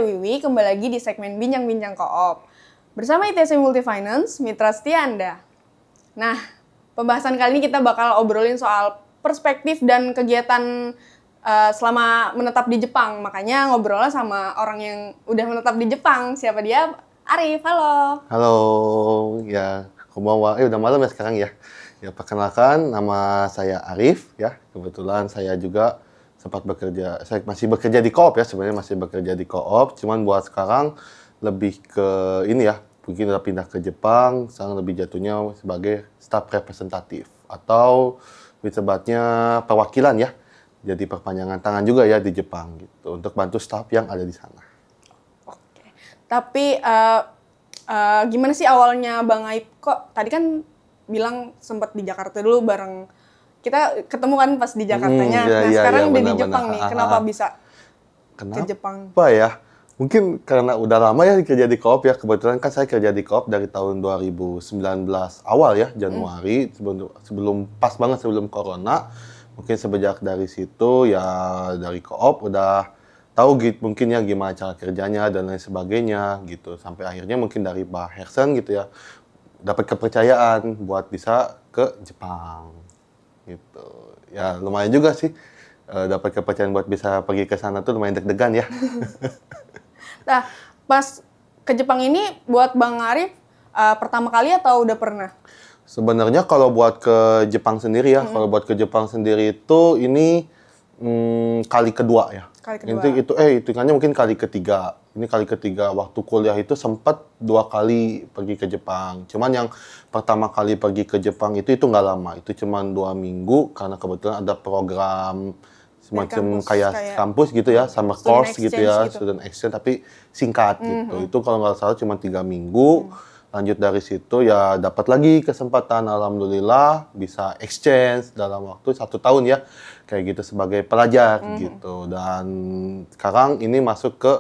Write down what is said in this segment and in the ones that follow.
Wiwi, kembali lagi di segmen Bincang-Bincang Koop. Bersama ITC Multifinance, mitra setia Anda. Nah, pembahasan kali ini kita bakal obrolin soal perspektif dan kegiatan selama menetap di Jepang. Makanya ngobrolnya sama orang yang udah menetap di Jepang. Siapa dia? Arif, halo. Halo, ya, konbanwa. Udah malam ya sekarang ya. Ya, perkenalkan, nama saya Arif ya. Kebetulan saya juga sempat bekerja, saya masih bekerja di Koop ya, sebenarnya masih bekerja di Koop. Cuman buat sekarang lebih ke ini ya, mungkin udah pindah ke Jepang, sekarang lebih jatuhnya sebagai staff representatif atau disebutnya perwakilan ya. Jadi perpanjangan tangan juga ya di Jepang gitu, untuk bantu staff yang ada di sana. Oke. Tapi gimana sih awalnya Bang Aib? Kok tadi kan bilang sempat di Jakarta dulu bareng, kita ketemu kan pas di Jakartanya. Sekarang udah di Jepang nih. Kenapa bisa ke Jepang? Kenapa ya? Mungkin karena udah lama ya kerja di Koop ya. Kebetulan kan saya kerja di Koop dari tahun 2019 awal ya, Januari, pas banget sebelum Corona. Mungkin sejak dari situ ya, dari Koop udah tahu gitu mungkin ya gimana cara kerjanya dan lain sebagainya gitu. Sampai akhirnya mungkin dari Pak Hersen gitu ya, dapat kepercayaan buat bisa ke Jepang gitu. Ya lumayan juga sih, dapat kepercayaan buat bisa pergi ke sana tuh lumayan deg-degan ya. Nah, pas ke Jepang ini buat Bang Arif pertama kali atau udah pernah? Sebenarnya kalau buat ke Jepang sendiri ya, kalau buat ke Jepang sendiri itu ini kali kedua ya. Kali kedua. Hitungannya mungkin kali ketiga. Ini kali ketiga. Waktu kuliah itu sempat 2 kali pergi ke Jepang. Cuman yang pertama kali pergi ke Jepang itu nggak lama. Itu cuman 2 minggu karena kebetulan ada program semacam kayak kampus gitu ya, sama course gitu ya, student exchange tapi singkat gitu. Itu kalau nggak salah cuma 3 minggu. Lanjut dari situ ya dapat lagi kesempatan, alhamdulillah bisa exchange dalam waktu 1 tahun ya, kayak gitu sebagai pelajar gitu. Dan sekarang ini masuk ke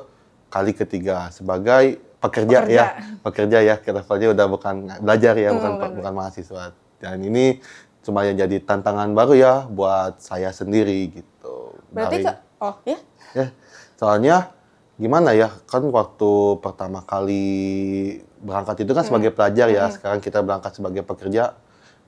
kali ketiga sebagai pekerja ya, kita udah bukan belajar ya, bukan mahasiswa. Dan ini cuma yang jadi tantangan baru ya buat saya sendiri gitu. Berarti ya, soalnya gimana ya, kan waktu pertama kali berangkat itu kan sebagai pelajar ya, sekarang kita berangkat sebagai pekerja,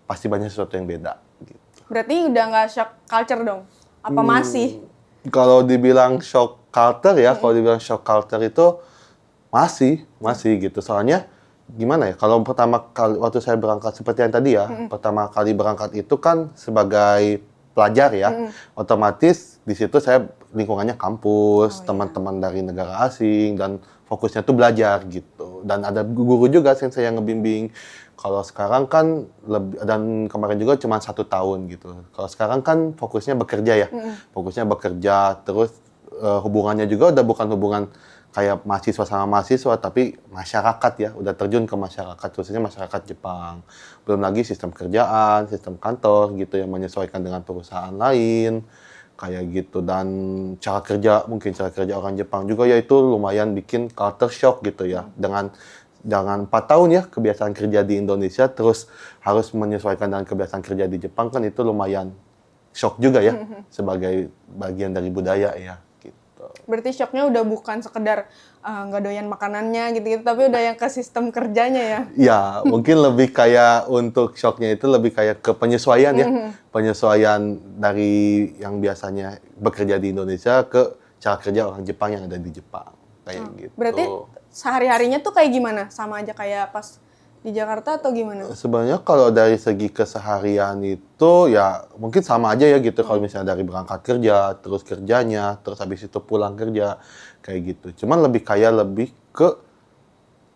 pasti banyak sesuatu yang beda. Gitu. Berarti udah nggak shock culture dong? Apa masih? Kalau dibilang shock culture ya, kalau dibilang shock culture itu masih gitu. Soalnya gimana ya, kalau pertama kali waktu saya berangkat seperti yang tadi ya, pertama kali berangkat itu kan sebagai pelajar ya, otomatis di situ saya lingkungannya kampus, teman-teman dari negara asing, dan fokusnya tuh belajar gitu. Dan ada guru juga yang saya ngebimbing. Kalau sekarang kan dan kemarin juga cuma 1 tahun gitu. Kalau sekarang kan fokusnya bekerja ya, fokusnya bekerja, terus hubungannya juga udah bukan hubungan kayak mahasiswa sama mahasiswa, tapi masyarakat ya, udah terjun ke masyarakat, khususnya masyarakat Jepang. Belum lagi sistem kerjaan, sistem kantor gitu yang menyesuaikan dengan perusahaan lain, kayak gitu. Dan cara kerja orang Jepang juga ya itu lumayan bikin culture shock gitu ya. Dengan 4 tahun ya kebiasaan kerja di Indonesia, terus harus menyesuaikan dengan kebiasaan kerja di Jepang, kan itu lumayan shock juga ya, sebagai bagian dari budaya ya. Berarti shocknya udah bukan sekedar nggak doyan makanannya gitu-gitu, tapi udah yang ke sistem kerjanya ya? Ya, mungkin lebih kayak untuk shocknya itu lebih kayak ke penyesuaian ya. Penyesuaian dari yang biasanya bekerja di Indonesia ke cara kerja orang Jepang yang ada di Jepang. Kayak gitu. Berarti sehari-harinya tuh kayak gimana? Sama aja kayak pas di Jakarta atau gimana? Sebenarnya kalau dari segi keseharian itu ya mungkin sama aja ya gitu. Kalau misalnya dari berangkat kerja, terus kerjanya, terus habis itu pulang kerja, kayak gitu. Cuman lebih ke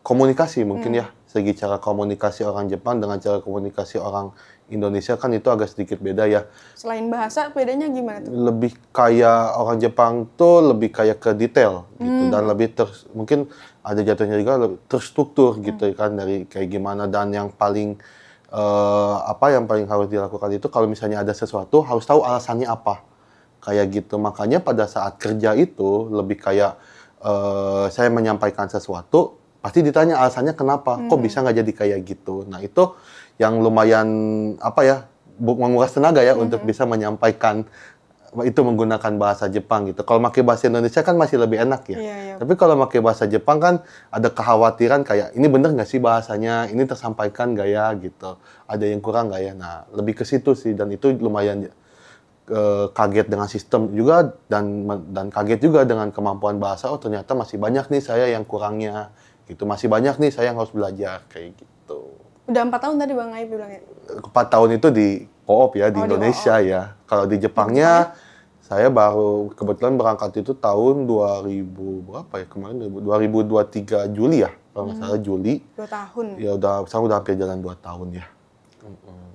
komunikasi mungkin ya. Segi cara komunikasi orang Jepang dengan cara komunikasi orang Indonesia kan itu agak sedikit beda ya. Selain bahasa, bedanya gimana tuh? Lebih kayak orang Jepang tuh lebih kayak ke detail gitu, dan lebih mungkin ada jatuhnya juga lebih terstruktur gitu kan, dari kayak gimana. Dan yang paling yang paling harus dilakukan itu kalau misalnya ada sesuatu harus tahu alasannya apa, kayak gitu. Makanya pada saat kerja itu lebih kayak saya menyampaikan sesuatu pasti ditanya alasannya kenapa, kok bisa nggak jadi kayak gitu. Nah itu yang lumayan menguras tenaga ya untuk bisa menyampaikan itu menggunakan bahasa Jepang gitu. Kalau pakai bahasa Indonesia kan masih lebih enak ya. Iya, iya. Tapi kalau pakai bahasa Jepang kan ada kekhawatiran kayak ini bener nggak sih bahasanya, ini tersampaikan nggak ya gitu. Ada yang kurang nggak ya. Nah lebih ke situ sih dan itu lumayan kaget dengan sistem juga dan kaget juga dengan kemampuan bahasa. Oh ternyata masih banyak nih saya yang kurangnya gitu. Masih banyak nih saya yang harus belajar kayak gitu. Udah 4 tahun tadi Bang Aib bilangnya. 4 tahun itu di co-op ya, di Oh, di Indonesia co-op. ya. Kalau di Jepangnya, saya baru kebetulan berangkat itu tahun 2000 berapa ya kemarin 2023 Juli ya, kalau nggak salah Juli. 2 tahun. Ya sekarang udah hampir jalan 2 tahun ya.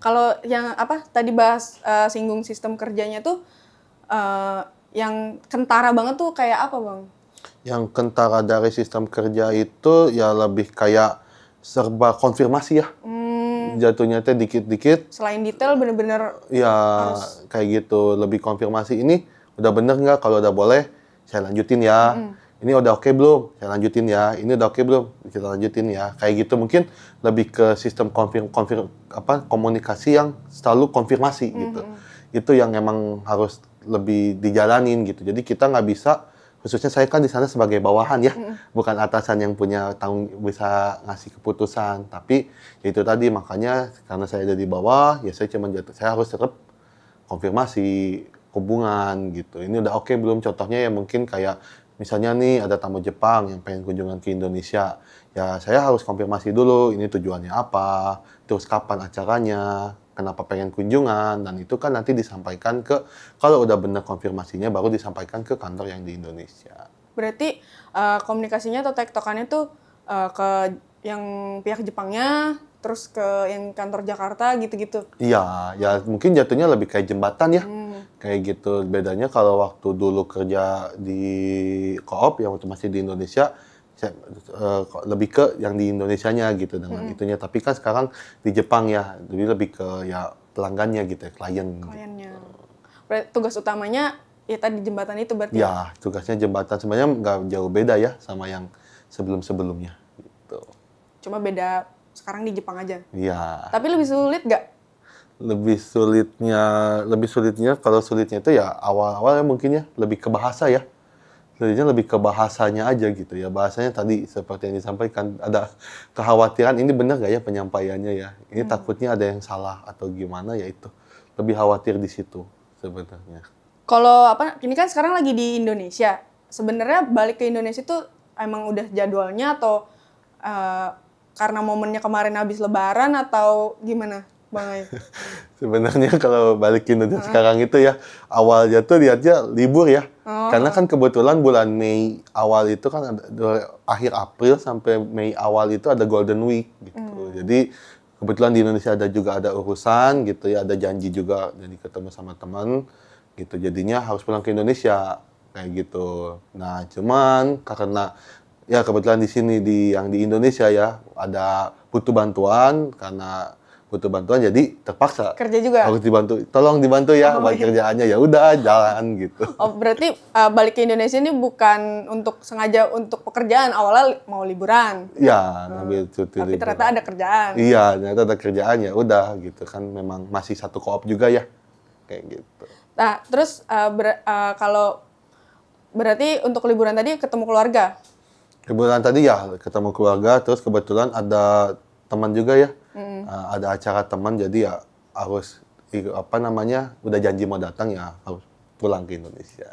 Kalau yang apa tadi bahas singgung sistem kerjanya tuh yang kentara banget tuh kayak apa Bang? Yang kentara dari sistem kerja itu ya lebih kayak serba konfirmasi ya. Jatuhnya teh dikit-dikit Selain detail bener-bener ya kayak gitu, lebih konfirmasi ini udah bener nggak, kalau udah boleh saya lanjutin ya. Ini udah oke belum? Saya lanjutin ya. Ini udah oke belum? Kita lanjutin ya. Kayak gitu mungkin lebih ke sistem komunikasi yang selalu konfirmasi gitu. Itu yang emang harus lebih dijalanin gitu. Jadi kita nggak bisa, khususnya saya kan di sana sebagai bawahan ya, bukan atasan yang punya bisa ngasih keputusan. Tapi ya itu tadi makanya karena saya ada di bawah, ya saya harus tetap konfirmasi hubungan gitu. Ini udah oke belum? Contohnya ya mungkin kayak misalnya nih ada tamu Jepang yang pengen kunjungan ke Indonesia. Ya saya harus konfirmasi dulu ini tujuannya apa, terus kapan acaranya, kenapa pengen kunjungan, dan itu kan nanti disampaikan kalau udah bener konfirmasinya baru disampaikan ke kantor yang di Indonesia. berarti komunikasinya atau tektokannya tuh ke yang pihak Jepangnya terus ke yang kantor Jakarta gitu-gitu. Iya, ya mungkin jatuhnya lebih kayak jembatan ya. Kayak gitu. Bedanya kalau waktu dulu kerja di co-op yang waktu masih di Indonesia, lebih ke yang di Indonesianya gitu dengan itunya. Tapi kan sekarang di Jepang ya, jadi lebih ke ya pelanggannya gitu ya, klien. Kliennya. Berarti tugas utamanya ya tadi jembatan itu berarti. Ya, tugasnya jembatan sebenarnya nggak jauh beda ya sama yang sebelum-sebelumnya gitu. Cuma beda sekarang di Jepang aja. Iya. Tapi lebih sulit nggak? Lebih sulitnya kalau sulitnya itu ya awal-awalnya mungkin ya lebih ke bahasa ya. Sulitnya lebih ke bahasanya aja gitu ya. Bahasanya tadi seperti yang disampaikan ada kekhawatiran ini benar nggak ya penyampaiannya ya. Ini takutnya ada yang salah atau gimana ya itu. Lebih khawatir di situ sebenarnya. Kalau ini kan sekarang lagi di Indonesia. Sebenarnya balik ke Indonesia tuh emang udah jadwalnya atau karena momennya kemarin habis Lebaran atau gimana, Bang Ayu? Sebenarnya kalau balik ke Indonesia sekarang itu ya awalnya tuh lihatnya libur ya. Karena kan kebetulan bulan Mei awal itu kan akhir April sampai Mei awal itu ada Golden Week gitu. Jadi kebetulan di Indonesia juga ada urusan gitu ya, ada janji juga jadi ketemu sama teman gitu. Jadinya harus pulang ke Indonesia kayak gitu. Nah, cuman karena ya kebetulan di sini yang di Indonesia ya ada butuh bantuan, karena butuh bantuan jadi terpaksa Kerja juga? harus dibantu, tolong dibantu ya buat kerjaannya, ya udah jalan gitu. Oh, berarti balik ke Indonesia ini bukan untuk sengaja untuk pekerjaan, awalnya mau liburan. Ya ngambil cuti Tapi liburan. ternyata ada kerjaan. Iya, ternyata ada kerjaan, ya udah gitu kan, memang masih satu co-op juga ya kayak gitu. Nah, terus kalau berarti untuk liburan tadi ketemu keluarga? Liburan tadi ya ketemu keluarga, terus kebetulan ada teman juga ya. Ada acara teman, jadi ya harus udah janji mau datang ya harus pulang ke Indonesia.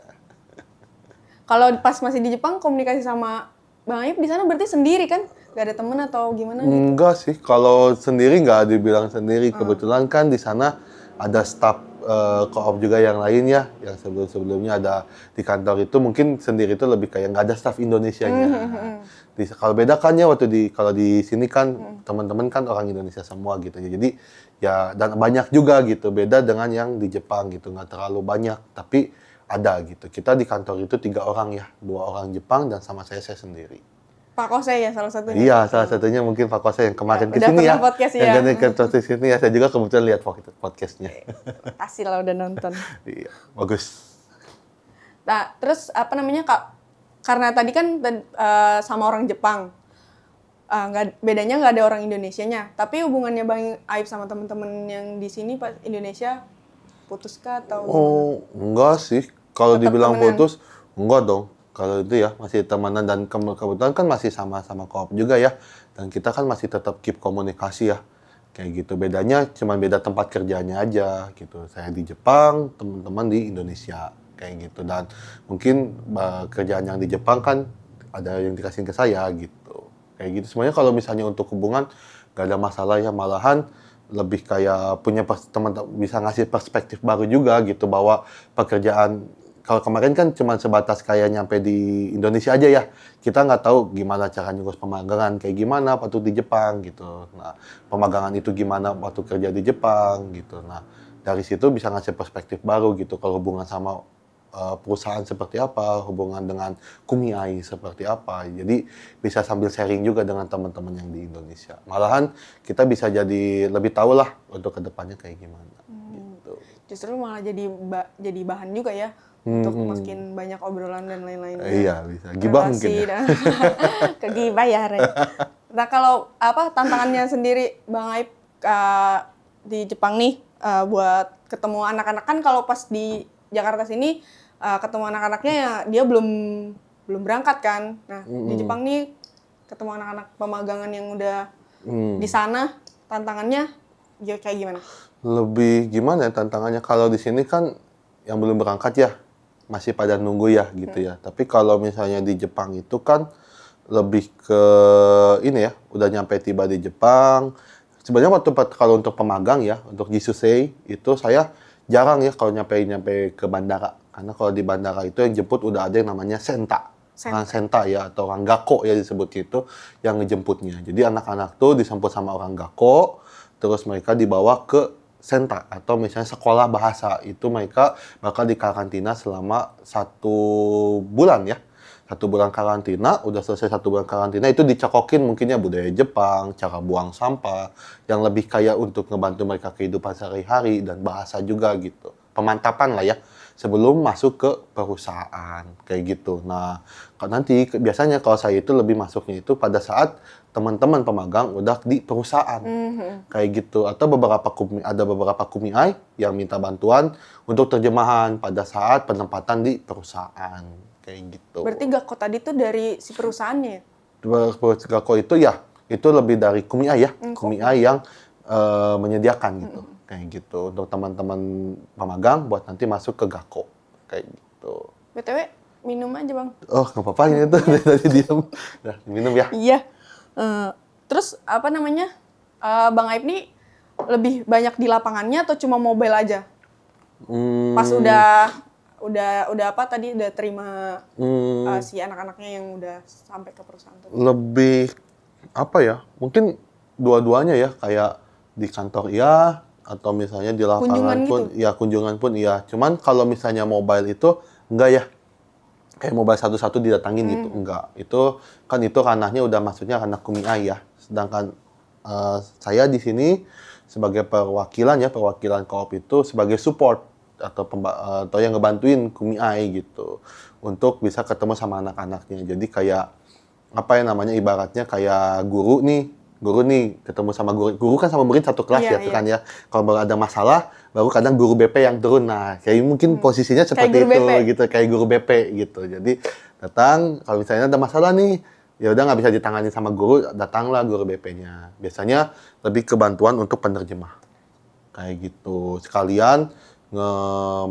Kalau pas masih di Jepang komunikasi sama Bang Aib di sana berarti sendiri kan? Gak ada temen atau gimana gitu? Enggak sih, kalau sendiri nggak dibilang sendiri. Kebetulan kan di sana ada staf co-op juga yang lain ya, yang sebelum-sebelumnya ada di kantor itu, mungkin sendiri itu lebih kayak nggak ada staf Indonesianya. Kalau beda kan ya kalau di sini kan teman-teman kan orang Indonesia semua gitu ya. Jadi ya dan banyak juga gitu, beda dengan yang di Jepang gitu, nggak terlalu banyak tapi ada gitu. Kita di kantor itu 3 orang ya, 2 orang Jepang dan sama saya sendiri. Pak Kose ya salah satunya? Iya, salah satunya mungkin Pak Kose yang kemarin Udah kesini ya. pernah podcast ya. Yang ke sini ya, saya juga kebetulan lihat podcastnya. Pasti lah udah nonton. Iya, bagus. Nah, terus karena tadi kan sama orang Jepang, bedanya nggak ada orang Indonesianya. Tapi hubungannya Bang Aib sama temen-temen yang di sini pas Indonesia putus kah atau gimana? Oh, enggak sih. Kalau Tetap dibilang temenan? putus, enggak dong. Kalau itu ya masih temenan dan kebetulan kan masih sama-sama koop juga ya. Dan kita kan masih tetap keep komunikasi ya. Kayak gitu. Bedanya cuma beda tempat kerjanya aja gitu. Saya di Jepang, teman-teman di Indonesia. Kayak gitu. Dan mungkin kerjaan yang di Jepang kan ada yang dikasih ke saya gitu. Kayak gitu. Sebenarnya kalau misalnya untuk hubungan gak ada masalah ya, malahan lebih kayak punya teman bisa ngasih perspektif baru juga gitu bahwa pekerjaan kalau kemarin kan cuma sebatas kayak nyampe di Indonesia aja ya, kita nggak tahu gimana cara ngurus pemagangan kayak gimana waktu di Jepang gitu. Nah, pemagangan itu gimana waktu kerja di Jepang gitu. Nah, dari situ bisa ngasih perspektif baru gitu kalau hubungan sama perusahaan seperti apa, hubungan dengan kumiai seperti apa. Jadi bisa sambil sharing juga dengan teman-teman yang di Indonesia. Malahan kita bisa jadi lebih tahu lah untuk kedepannya kayak gimana. Gitu. Justru malah jadi bahan juga ya untuk makin banyak obrolan dan lain-lain. Iya bisa. Gibah mungkin ya. Dan kegibah ya, Ren. Nah kalau tantangannya sendiri Bang Aib di Jepang nih buat ketemu anak-anak, kan kalau pas di Jakarta sini ketemu anak-anaknya ya dia belum berangkat kan. Nah di Jepang nih ketemu anak-anak pemagangan yang udah di sana, tantangannya ya kayak gimana? Lebih gimana ya tantangannya, kalau di sini kan yang belum berangkat ya masih pada nunggu ya gitu ya. Tapi kalau misalnya di Jepang itu kan lebih ke ini ya, udah nyampe tiba di Jepang. Sebenarnya kalau untuk pemagang ya, untuk Jisusei itu saya jarang ya kalau nyampe ke bandara. Karena kalau di bandara itu yang jemput udah ada yang namanya senta. Orang senta ya, atau orang gakko ya disebut itu yang ngejemputnya. Jadi anak-anak tuh disambut sama orang gakko, terus mereka dibawa ke senta atau misalnya sekolah bahasa. Itu mereka bakal dikarantina selama 1 bulan ya. 1 bulan karantina, udah selesai 1 bulan karantina itu dicokokin mungkin ya budaya Jepang, cara buang sampah, yang lebih kayak untuk ngebantu mereka kehidupan sehari-hari dan bahasa juga gitu. Pemantapan lah ya, sebelum masuk ke perusahaan, kayak gitu. Nah, nanti biasanya kalau saya itu lebih masuknya itu pada saat teman-teman pemagang udah di perusahaan, kayak gitu. Atau ada beberapa kumiai yang minta bantuan untuk terjemahan pada saat penempatan di perusahaan. Kayak gitu. Berarti gakko tadi tuh dari si perusahaannya ya? Gakko itu ya, itu lebih dari kumiai ya. Kumiai yang menyediakan gitu. Kayak gitu. Untuk teman-teman pemagang buat nanti masuk ke gakko. Kayak gitu. BTW, minum aja Bang. Oh, nggak apa-apa ini tuh. Tadi diam. Nah, minum ya. Iya. Terus Bang Aib nih lebih banyak di lapangannya atau cuma mobile aja? Pas udah terima si anak-anaknya yang udah sampai ke perusahaan tuh. Lebih apa ya? Mungkin dua-duanya ya, kayak di kantor iya atau misalnya di lapangan Kunjungan pun gitu? ya, kunjungan pun iya. Cuman kalau misalnya mobile itu enggak ya. Kayak mobile satu-satu didatangin gitu, enggak. Itu ranahnya udah maksudnya ranah kumiai ya. Sedangkan saya di sini sebagai perwakilan koop itu sebagai support atau yang ngebantuin kumiai gitu untuk bisa ketemu sama anak-anaknya. Jadi kayak ibaratnya kayak guru nih ketemu sama guru kan sama murid satu kelas kan ya. Kalau baru ada masalah baru kadang guru BP yang turun. Nah, kayak mungkin posisinya seperti itu gitu, kayak guru BP gitu. Jadi datang kalau misalnya ada masalah nih, ya udah nggak bisa ditangani sama guru, datanglah guru BP-nya. Biasanya lebih kebantuan untuk penerjemah. Kayak gitu. Sekalian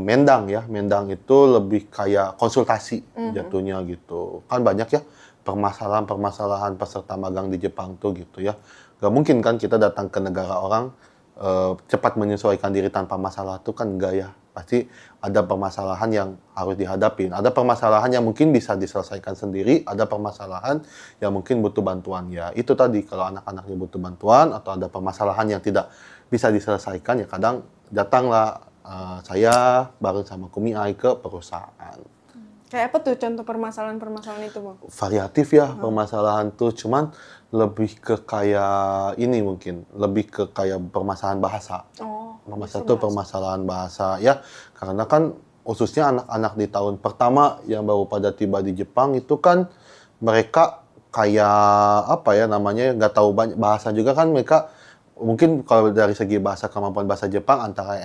mendang ya. Mendang itu lebih kayak konsultasi jatuhnya gitu. Kan banyak ya permasalahan peserta magang di Jepang tuh gitu ya. Gak mungkin kan kita datang ke negara orang cepat menyesuaikan diri tanpa masalah tuh kan enggak ya. Pasti ada permasalahan yang harus dihadapin. Ada permasalahan yang mungkin bisa diselesaikan sendiri, ada permasalahan yang mungkin butuh bantuan ya. Itu tadi kalau anak-anaknya butuh bantuan atau ada permasalahan yang tidak bisa diselesaikan ya kadang datanglah saya bareng sama kumiai ke perusahaan. Kayak apa tuh contoh permasalahan-permasalahan itu, Bang? Variatif ya permasalahan tuh, cuman lebih ke kayak ini mungkin, lebih ke kayak permasalahan bahasa. Nomor satu permasalahan bahasa ya, karena kan khususnya anak-anak di tahun pertama yang baru pada tiba di Jepang itu kan mereka kayak nggak tahu banyak bahasa juga kan, mereka mungkin kalau dari segi kemampuan bahasa Jepang antara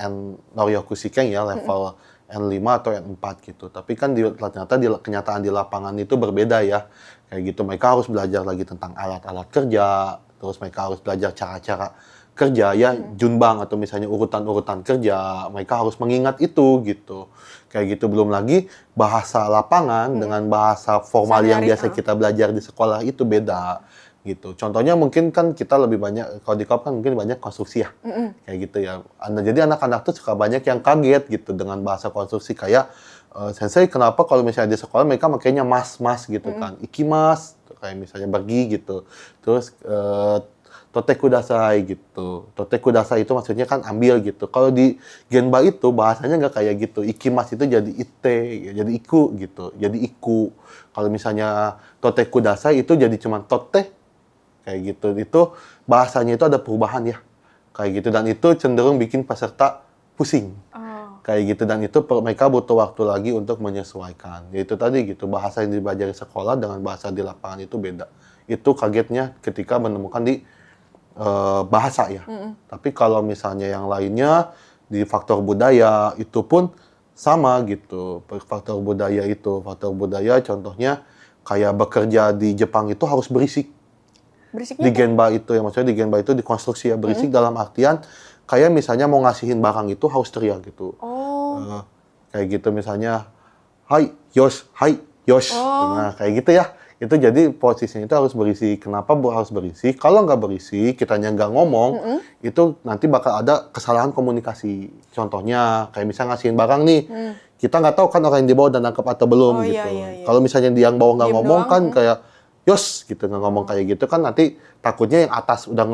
Noryoku Shiken ya level N5 atau N4 gitu. Tapi kan ternyata kenyataan di lapangan itu berbeda ya. Kayak gitu mereka harus belajar lagi tentang alat-alat kerja, terus mereka harus belajar cara-cara kerja ya, junbang atau misalnya urutan-urutan kerja. Mereka harus mengingat itu gitu. Kayak gitu belum lagi bahasa lapangan dengan bahasa formal yang biasa kita belajar di sekolah itu beda. Gitu. Contohnya mungkin kan kita lebih banyak, kalau di KOP kan mungkin banyak konstruksi ya, kayak gitu ya. Jadi anak-anak tuh suka banyak yang kaget gitu dengan bahasa konstruksi kayak, sensei kenapa kalau misalnya di sekolah mereka makainya mas gitu kan, ikimas, kayak misalnya pergi gitu. Terus, tote kudasai gitu. Tote kudasai itu maksudnya kan ambil gitu. Kalau di Genba itu bahasanya nggak kayak gitu. Ikimas itu jadi ite, jadi iku gitu, jadi iku. Kalau misalnya tote kudasai itu jadi cuma tote, kayak gitu. Itu bahasanya itu ada perubahan ya. Kayak gitu. Dan itu cenderung bikin peserta pusing. Kayak gitu. Dan itu mereka butuh waktu lagi untuk menyesuaikan. Yaitu tadi gitu. Bahasa yang dipelajari sekolah dengan bahasa di lapangan itu beda. Itu kagetnya ketika menemukan di bahasa ya. Tapi kalau misalnya yang lainnya di faktor budaya itu pun sama gitu. Faktor budaya contohnya kayak bekerja di Jepang itu harus berisik. Berisiknya Di Genba itu ya, maksudnya di Genba itu di konstruksi ya berisik dalam artian kayak misalnya mau ngasihin barang itu harus teriak gitu. Kayak gitu misalnya hai yosh. Nah kayak gitu ya, itu jadi posisinya itu harus berisi. Kenapa harus berisi? Kalau nggak berisi kitanya nggak ngomong, itu nanti bakal ada kesalahan komunikasi. Contohnya kayak misalnya ngasihin barang nih, kita nggak tahu kan orang yang di bawah udah nangkep atau belum gitu. Iya. Kalau misalnya dia yang bawah nggak Diem ngomong doang, kan kayak yos gitu, nggak ngomong kayak gitu kan nanti takutnya yang atas udah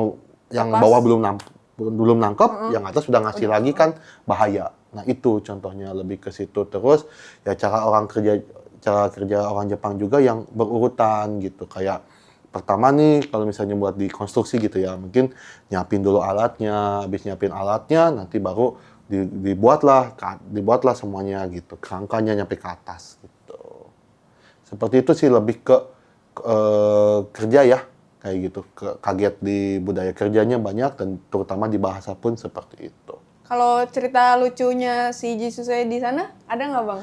yang bawah belum nangkep, yang atas udah ngasih lagi kan bahaya. Nah itu contohnya lebih ke situ. Terus ya cara kerja orang Jepang juga yang berurutan gitu. Kayak pertama nih kalau misalnya buat di konstruksi gitu ya, mungkin nyiapin dulu alatnya, habis nyiapin alatnya nanti baru dibuatlah semuanya gitu. Kerangkanya nyampe ke atas gitu. Seperti itu sih lebih ke kerja ya, kayak gitu. Kaget di budaya kerjanya banyak dan terutama di bahasa pun seperti itu. Kalau cerita lucunya si Jisuse di sana ada nggak bang?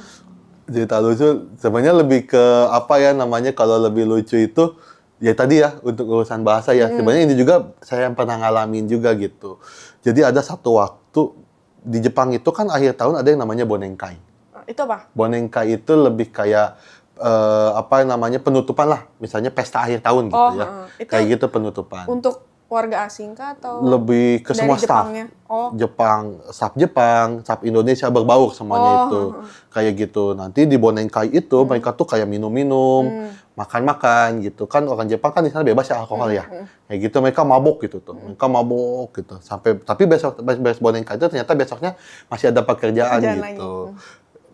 Cerita lucu sebenarnya lebih ke apa ya namanya, kalau lebih lucu itu ya tadi ya untuk urusan bahasa ya. Sebenarnya ini juga saya yang pernah ngalamin juga gitu. Jadi ada satu waktu di Jepang itu kan akhir tahun ada yang namanya Bonenkai. Itu apa? Bonenkai itu lebih kayak penutupan lah, misalnya pesta akhir tahun gitu ya. Kayak gitu penutupan. Untuk warga asing kah atau lebih ke semua staff. Jepang, staff Indonesia berbaur semuanya itu. Kayak gitu. Nanti di Bonenkai itu mereka tuh kayak minum-minum, makan-makan gitu. Kan orang Jepang kan di sana bebas ya alkohol ya. Kayak gitu mereka mabok gitu tuh. Mereka mabok gitu. Tapi besok Bonenkai itu ternyata besoknya masih ada pekerjaan gitu.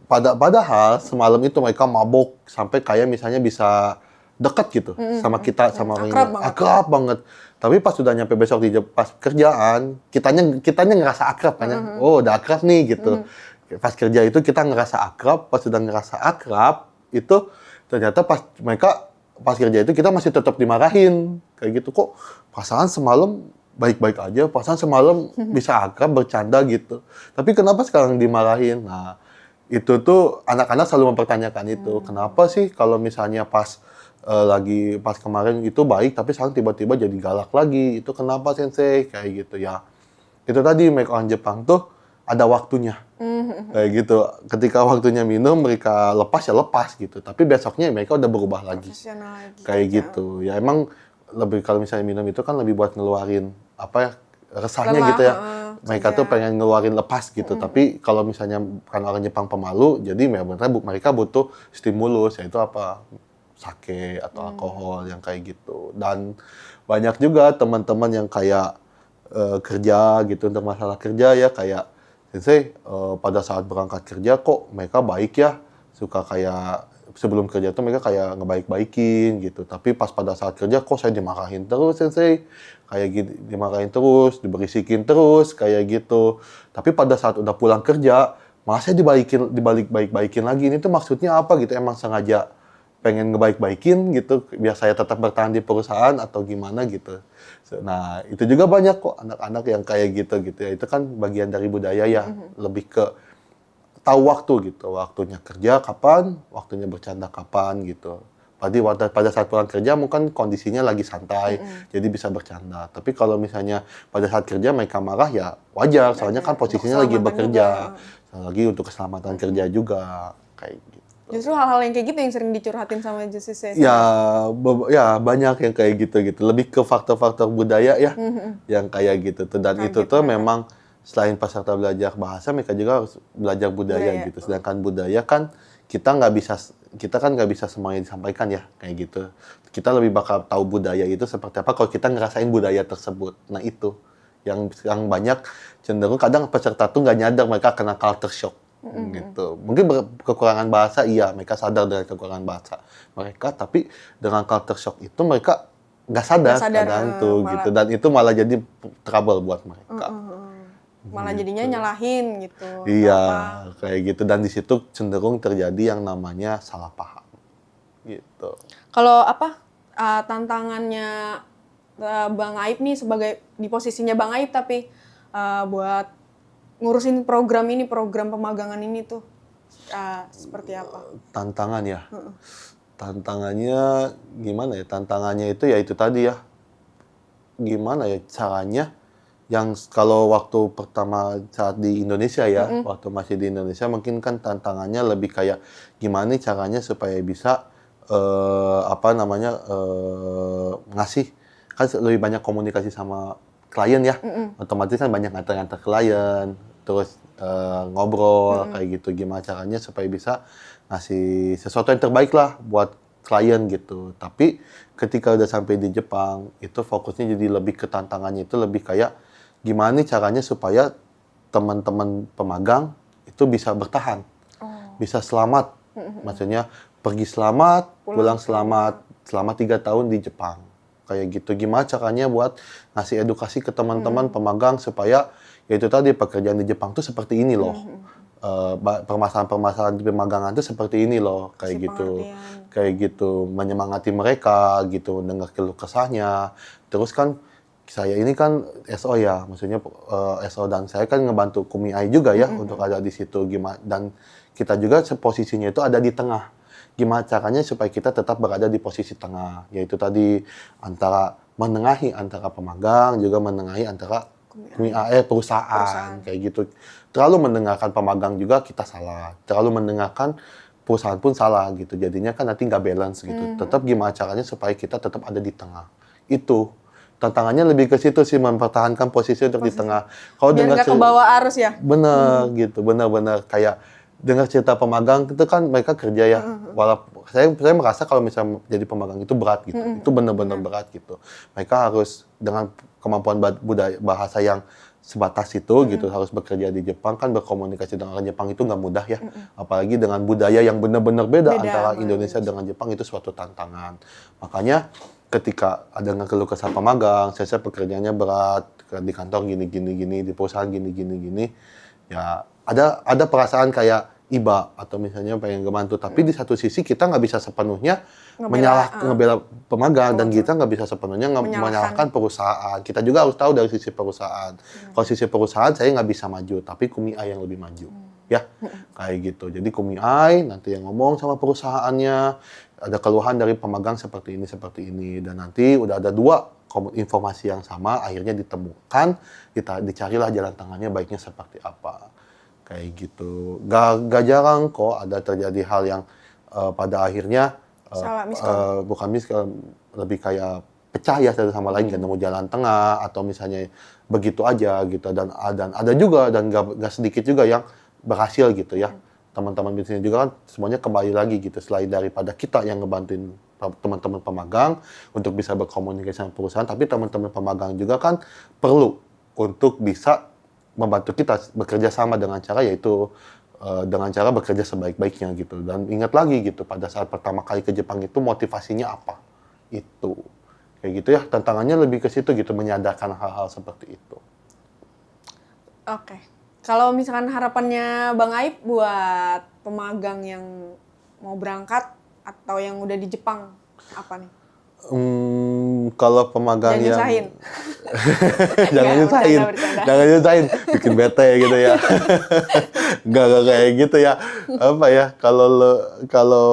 Padahal semalam itu mereka mabok sampai kayak misalnya bisa deket gitu sama kita, sama orang ini. Akrab banget. Tapi pas sudah nyampe besok pas kerjaan, kitanya ngerasa akrab kan ya. Oh, udah akrab nih gitu. Pas kerja itu kita ngerasa akrab, pas sudah ngerasa akrab itu ternyata pas kerja itu kita masih tetap dimarahin. Kayak gitu, kok perasaan semalam baik-baik aja, perasaan semalam bisa akrab bercanda gitu. Tapi kenapa sekarang dimarahin? Nah, itu tuh anak-anak selalu mempertanyakan itu. Kenapa sih kalau misalnya pas kemarin itu baik tapi sekarang tiba-tiba jadi galak lagi. Itu kenapa sensei? Kayak gitu ya. Itu tadi mereka orang Jepang tuh ada waktunya. Kayak gitu. Ketika waktunya minum mereka lepas ya lepas gitu. Tapi besoknya mereka udah berubah lagi. Kayak gitu. Ya emang lebih kalau misalnya minum itu kan lebih buat ngeluarin resahnya gitu ya. Mereka tuh pengen ngeluarin lepas gitu. Tapi kalau misalnya kan orang Jepang pemalu, jadi mereka butuh stimulus, yaitu sake atau alkohol yang kayak gitu. Dan banyak juga teman-teman yang kayak kerja gitu, untuk masalah kerja ya, kayak sensei pada saat berangkat kerja kok mereka baik ya, suka kayak sebelum kerja tuh mereka kayak ngebaik-baikin gitu. Tapi pas pada saat kerja kok saya dimarahin terus sensei. Kayak gitu, dimarahin terus, diberisikin terus, kayak gitu. Tapi pada saat udah pulang kerja, malah saya dibalik baik-baikin lagi. Ini tuh maksudnya apa gitu? Emang sengaja pengen ngebaik-baikin gitu biar saya tetap bertahan di perusahaan atau gimana gitu. Nah, itu juga banyak kok anak-anak yang kayak gitu ya. Itu kan bagian dari budaya ya, lebih ke tahu waktu gitu. Waktunya kerja kapan, waktunya bercanda kapan gitu. Pada saat pulang kerja mungkin kondisinya lagi santai, jadi bisa bercanda. Tapi kalau misalnya pada saat kerja mereka marah ya wajar, soalnya kan posisinya lagi bekerja. Lagi untuk keselamatan kerja juga kayak gitu. Justru hal-hal yang kayak gitu yang sering dicurhatin sama Justice. Ya banyak yang kayak gitu. Lebih ke faktor-faktor budaya ya, yang kayak gitu tuh. Dan itu tuh memang selain peserta belajar bahasa, mereka juga harus belajar budaya gitu. Sedangkan budaya kan kita nggak bisa semuanya disampaikan ya kayak gitu. Kita lebih bakal tahu budaya itu seperti apa kalau kita ngerasain budaya tersebut. Nah itu yang banyak cenderung kadang peserta tuh nggak nyadar mereka kena culture shock. Gitu. Mungkin kekurangan bahasa, iya mereka sadar dengan kekurangan bahasa mereka, tapi dengan culture shock itu mereka nggak sadar kadang tuh gitu, dan itu malah jadi trouble buat mereka. Malah jadinya nyalahin gitu. Iya, kayak gitu, dan di situ cenderung terjadi yang namanya salah paham. Gitu. Kalau tantangannya Bang Aib nih sebagai di posisinya Bang Aib tapi buat ngurusin program pemagangan ini tuh seperti apa? Tantangan ya? Tantangannya gimana ya? Tantangannya itu ya itu tadi ya. Gimana ya caranya? Yang kalau waktu pertama saat di Indonesia ya, waktu masih di Indonesia mungkin kan tantangannya lebih kayak gimana caranya supaya bisa ngasih, kan lebih banyak komunikasi sama klien ya, otomatis kan banyak nganter-nganter klien, terus ngobrol kayak gitu, gimana caranya supaya bisa ngasih sesuatu yang terbaik lah buat klien gitu. Tapi ketika udah sampai di Jepang, itu fokusnya jadi lebih ke tantangannya itu lebih kayak gimana caranya supaya teman-teman pemagang itu bisa bertahan, bisa selamat, maksudnya pergi selamat, pulang selamat, selama 3 tahun di Jepang. Kayak gitu, gimana caranya buat ngasih edukasi ke teman-teman pemagang supaya ya itu tadi pekerjaan di Jepang tuh seperti ini loh. Permasalahan-permasalahan di pemagangan tuh seperti ini loh, kayak gitu. Kayak gitu, menyemangati mereka gitu, dengar keluh kesahnya. Terus kan saya ini kan SO ya, maksudnya SO dan saya kan ngebantu Kumiai juga ya untuk ada di situ, gimana, dan kita juga posisinya itu ada di tengah. Gimana caranya supaya kita tetap berada di posisi tengah, yaitu tadi antara menengahi antara pemagang, juga menengahi antara perusahaan, kayak gitu. Terlalu mendengarkan pemagang juga kita salah, terlalu mendengarkan perusahaan pun salah gitu, jadinya kan nanti nggak balance gitu. Tetap gimana caranya supaya kita tetap ada di tengah. Itu tantangannya lebih ke situ sih, mempertahankan posisi untuk di tengah. Kalau biar nggak kebawa arus ya. Bener gitu, bener kayak dengar cerita pemagang itu kan mereka kerja ya. Walaupun saya merasa kalau misalnya jadi pemagang itu berat gitu, itu bener-bener berat gitu. Mereka harus dengan kemampuan budaya bahasa yang sebatas itu gitu, harus bekerja di Jepang, kan berkomunikasi dengan orang Jepang itu nggak mudah ya. Apalagi dengan budaya yang benar-benar beda antara Indonesia dengan Jepang, itu suatu tantangan. Makanya ketika ada keluh kesah pemagang, saya pekerjaannya berat di kantor gini, di perusahaan gini, ya ada perasaan kayak iba atau misalnya pengen ngebantu, tapi di satu sisi kita nggak bisa sepenuhnya ngebela pemagang, dan kita nggak bisa sepenuhnya menyalahkan perusahaan. Kita juga harus tahu dari sisi perusahaan. Kalau sisi perusahaan saya nggak bisa maju, tapi Kumiai yang lebih maju, ya kayak gitu. Jadi Kumiai nanti yang ngomong sama perusahaannya, ada keluhan dari pemagang seperti ini, dan nanti udah ada dua informasi yang sama, akhirnya ditemukan, dicarilah jalan tengahnya baiknya seperti apa. Kayak gitu. Gak jarang kok ada terjadi hal yang pada akhirnya bukan miskom, lebih kayak pecah ya satu sama lain, gak nemu jalan tengah, atau misalnya begitu aja gitu. Dan ada juga, dan gak sedikit juga yang berhasil gitu ya. Teman-teman bisnisnya juga kan semuanya kembali lagi gitu, selain daripada kita yang ngebantuin teman-teman pemagang untuk bisa berkomunikasi sama perusahaan, tapi teman-teman pemagang juga kan perlu untuk bisa membantu kita bekerja sama dengan cara, yaitu dengan cara bekerja sebaik-baiknya gitu. Dan ingat lagi gitu, pada saat pertama kali ke Jepang itu motivasinya apa, itu kayak gitu ya. Tantangannya lebih ke situ gitu, menyadarkan hal-hal seperti itu. Oke. Kalau misalkan harapannya Bang Aib buat pemagang yang mau berangkat atau yang udah di Jepang apa nih? Kalau pemagang Jangan yang nyusahin. jangan Nggak, nyusahin, bercanda. jangan nyusahin, bikin bete gitu ya. Nggak kayak gitu ya. Apa ya? Kalau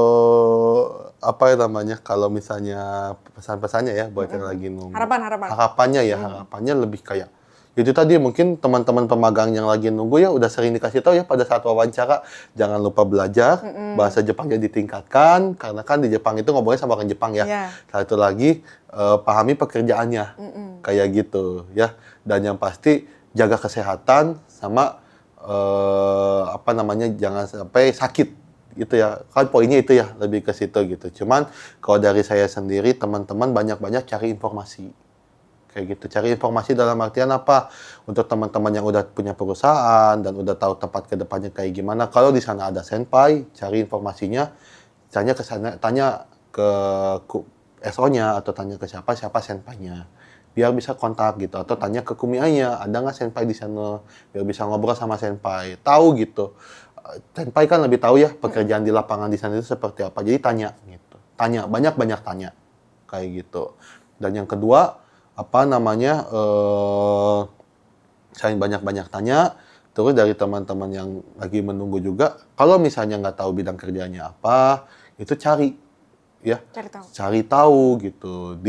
apa namanya? Kalau misalnya pesan-pesannya ya buat yang lagi nunggu. Harapan. Harapannya lebih kayak itu tadi, mungkin teman-teman pemagang yang lagi nunggu ya udah sering dikasih tahu ya pada saat wawancara, jangan lupa belajar bahasa Jepangnya ditingkatkan karena kan di Jepang itu ngomongnya sama orang Jepang ya. Iya. Satu lagi pahami pekerjaannya kayak gitu ya, dan yang pasti jaga kesehatan sama apa namanya, jangan sampai sakit gitu ya, kan poinnya itu ya, lebih ke situ gitu. Cuman kalau dari saya sendiri, teman-teman banyak-banyak cari informasi kayak gitu. Cari informasi dalam artian apa? Untuk teman-teman yang udah punya perusahaan dan udah tahu tempat ke depannya kayak gimana. Kalau di sana ada senpai, cari informasinya, tanya ke sana, tanya ke SO-nya atau tanya ke siapa senpainya. Biar bisa kontak gitu, atau tanya ke kumianya, ada nggak senpai di sana? Biar bisa ngobrol sama senpai, tahu gitu. Senpai kan lebih tahu ya pekerjaan di lapangan di sana itu seperti apa. Jadi tanya gitu. Tanya, banyak-banyak tanya kayak gitu. Dan yang kedua, apa namanya, saya banyak-banyak tanya, terus dari teman-teman yang lagi menunggu juga, kalau misalnya nggak tahu bidang kerjanya apa, itu cari, ya, cari tahu gitu.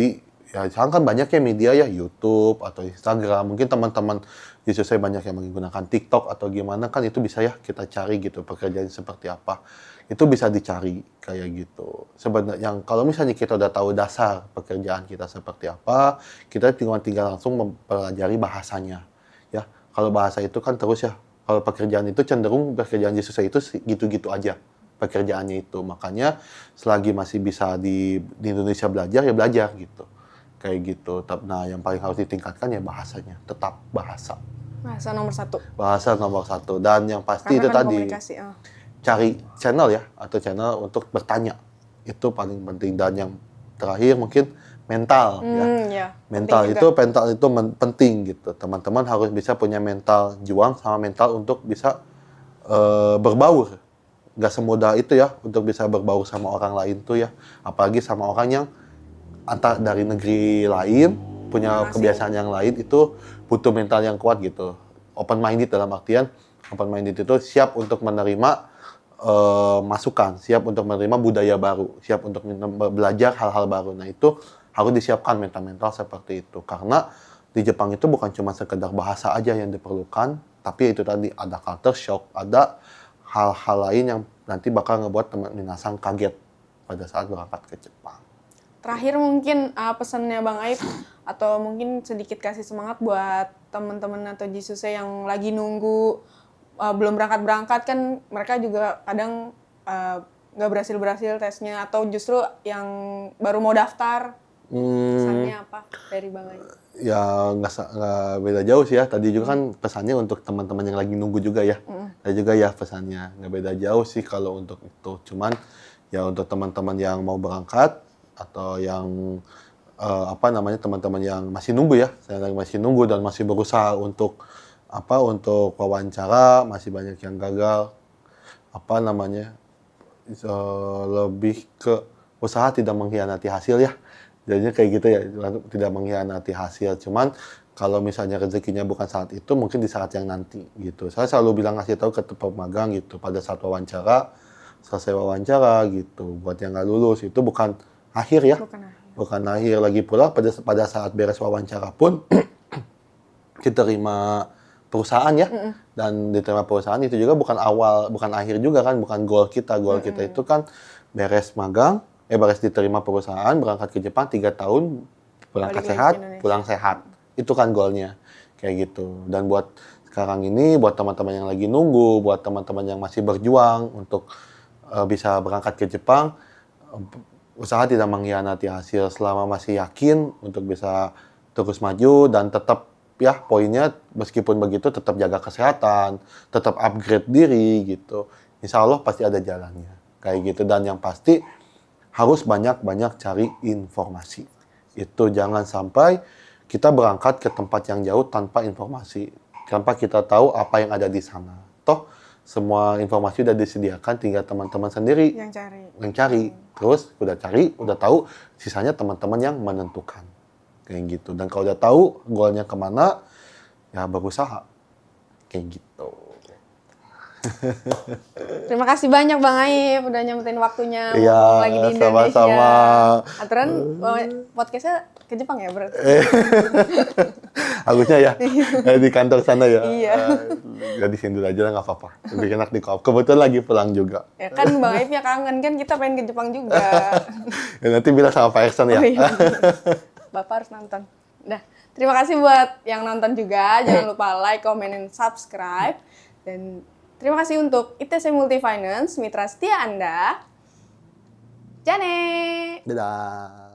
Ya sekarang kan banyak ya media ya, YouTube atau Instagram, mungkin teman-teman justru saya banyak yang menggunakan TikTok atau gimana, kan itu bisa ya kita cari gitu pekerjaan seperti apa. Itu bisa dicari kayak gitu. Sebenarnya kalau misalnya kita udah tahu dasar pekerjaan kita seperti apa, kita tinggal langsung mempelajari bahasanya. Ya, kalau bahasa itu kan terus ya. Kalau pekerjaan itu cenderung pekerjaan Yesus itu gitu-gitu aja pekerjaannya itu. Makanya selagi masih bisa di Indonesia belajar ya belajar gitu. Kayak gitu. Nah, yang paling harus ditingkatkan ya bahasanya. Tetap bahasa. Bahasa nomor satu. Bahasa nomor satu. Dan yang pasti Karena itu kan tadi. komunikasi. Cari channel ya, atau channel untuk bertanya. Itu paling penting. Dan yang terakhir mungkin mental ya. Ya, Mental itu penting gitu. Teman-teman harus bisa punya mental juang sama mental untuk bisa berbaur. Gak semudah itu ya untuk bisa berbaur sama orang lain tuh ya. Apalagi sama orang yang antara dari negeri lain, punya kebiasaan yang lain, itu butuh mental yang kuat gitu. Open minded dalam artian, open minded itu siap untuk menerima masukan, siap untuk menerima budaya baru, siap untuk belajar hal-hal baru. Nah itu harus disiapkan mental-mental seperti itu. Karena di Jepang itu bukan cuma sekedar bahasa aja yang diperlukan, tapi itu tadi ada culture shock, ada hal-hal lain yang nanti bakal ngebuat teman minasan kaget pada saat berangkat ke Jepang. Terakhir mungkin pesannya Bang Aib, atau mungkin sedikit kasih semangat buat teman-teman atau Jisuse yang lagi nunggu belum berangkat kan, mereka juga kadang nggak berhasil tesnya, atau justru yang baru mau daftar. Pesannya apa dari Bang Aib? Ya nggak beda jauh sih ya. Tadi juga kan pesannya untuk teman-teman yang lagi nunggu juga ya. Ada juga ya pesannya. Nggak beda jauh sih kalau untuk itu. Cuman ya untuk teman-teman yang mau berangkat atau yang apa namanya, teman-teman yang masih nunggu ya. Saya masih nunggu dan masih berusaha untuk wawancara, masih banyak yang gagal. Apa namanya? Lebih ke usaha tidak mengkhianati hasil ya. Jadinya kayak gitu ya, tidak mengkhianati hasil. Cuman kalau misalnya rezekinya bukan saat itu, mungkin di saat yang nanti gitu. Saya selalu bilang, ngasih tahu ke pemagang gitu, pada saat wawancara, selesai wawancara gitu. Buat yang nggak lulus itu bukan akhir ya. Bukan akhir. Lagi pula pada saat beres wawancara pun diterima perusahaan ya. Dan diterima perusahaan itu juga bukan akhir juga kan, bukan goal kita. Goal kita itu kan beres magang, beres diterima perusahaan, berangkat ke Jepang 3 tahun, berangkat sehat, pulang sehat. Itu kan goalnya, kayak gitu. Dan buat sekarang ini, buat teman-teman yang lagi nunggu, buat teman-teman yang masih berjuang untuk bisa berangkat ke Jepang, usaha tidak mengkhianati hasil. Selama masih yakin untuk bisa terus maju dan tetap ya, poinnya meskipun begitu tetap jaga kesehatan, tetap upgrade diri gitu. Insya Allah pasti ada jalannya, kayak gitu. Dan yang pasti harus banyak-banyak cari informasi. Itu jangan sampai kita berangkat ke tempat yang jauh tanpa informasi, tanpa kita tahu apa yang ada di sana. Toh semua informasi udah disediakan, tinggal teman-teman sendiri Yang cari. yang cari. Terus udah cari, udah tahu, sisanya teman-teman yang menentukan. Kayak gitu. Dan kalau udah tahu goalnya kemana, ya berusaha. Kayak gitu. Terima kasih banyak Bang Aib udah nyempetin waktunya Iya, ngomong lagi di Indonesia. sama-sama. Aturan podcastnya ke Jepang ya berarti? Harusnya ya, di kantor sana ya. Iya. Ya di sini dulu aja lah, nggak apa-apa. Lebih enak di koop. Kebetulan lagi pulang juga. Ya kan Bang Aib ya kangen kan kita pengen ke Jepang juga. Ya, nanti bilang sama Pak Ersan ya. Oh, iya. Bapak harus nonton. Dah, terima kasih buat yang nonton juga. Jangan lupa like, comment, dan subscribe. Dan terima kasih untuk ITC Multifinance, mitra setia Anda. Jane! Dadah.